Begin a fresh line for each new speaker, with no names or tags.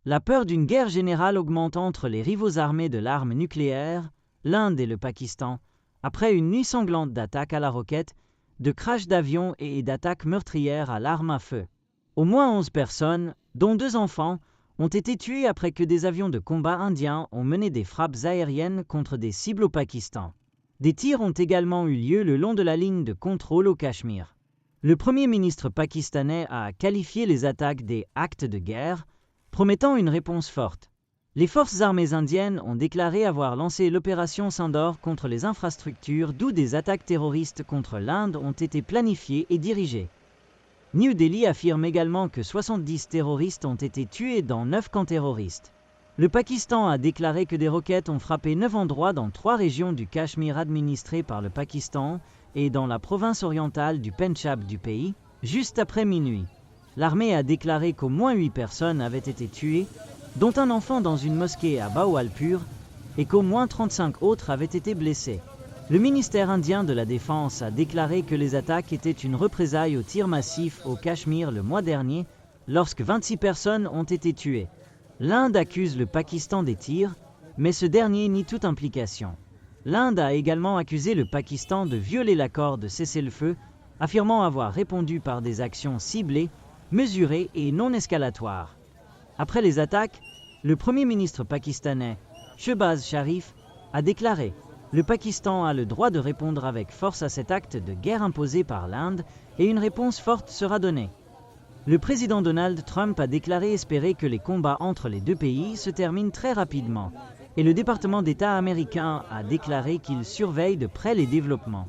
La peur d'une guerre générale augmente entre les rivaux armés de l'arme nucléaire, l'Inde et le Pakistan, après une nuit sanglante d'attaques à la roquette, de crashs d'avions et d'attaques meurtrières à l'arme à feu. Au moins 11 personnes, dont 2 enfants, ont été tuées après que des avions de combat indiens ont mené des frappes aériennes contre des cibles au Pakistan. Des tirs ont également eu lieu le long de la ligne de contrôle au Cachemire. Le Premier ministre pakistanais a qualifié les attaques des « actes de guerre », promettant une réponse forte. Les forces armées indiennes ont déclaré avoir lancé l'opération Sindor contre les infrastructures d'où des attaques terroristes contre l'Inde ont été planifiées et dirigées. New Delhi affirme également que 70 terroristes ont été tués dans 9 camps terroristes. Le Pakistan a déclaré que des roquettes ont frappé 9 endroits dans 3 régions du Cachemire administrées par le Pakistan et dans la province orientale du Pendjab du pays, juste après minuit. L'armée a déclaré qu'au moins 8 personnes avaient été tuées, dont un enfant dans une mosquée à Bahawalpur, et qu'au moins 35 autres avaient été blessés. Le ministère indien de la Défense a déclaré que les attaques étaient une représaille aux tirs massifs au Cachemire le mois dernier, lorsque 26 personnes ont été tuées. L'Inde accuse le Pakistan des tirs, mais ce dernier nie toute implication. L'Inde a également accusé le Pakistan de violer l'accord de cessez-le-feu, affirmant avoir répondu par des actions ciblées, mesurées et non escalatoires. Après les attaques, le Premier ministre pakistanais, Shehbaz Sharif, a déclaré « Le Pakistan a le droit de répondre avec force à cet acte de guerre imposé par l'Inde et une réponse forte sera donnée ». Le président Donald Trump a déclaré espérer que les combats entre les deux pays se terminent très rapidement, et le département d'État américain a déclaré qu'il surveille de près les développements.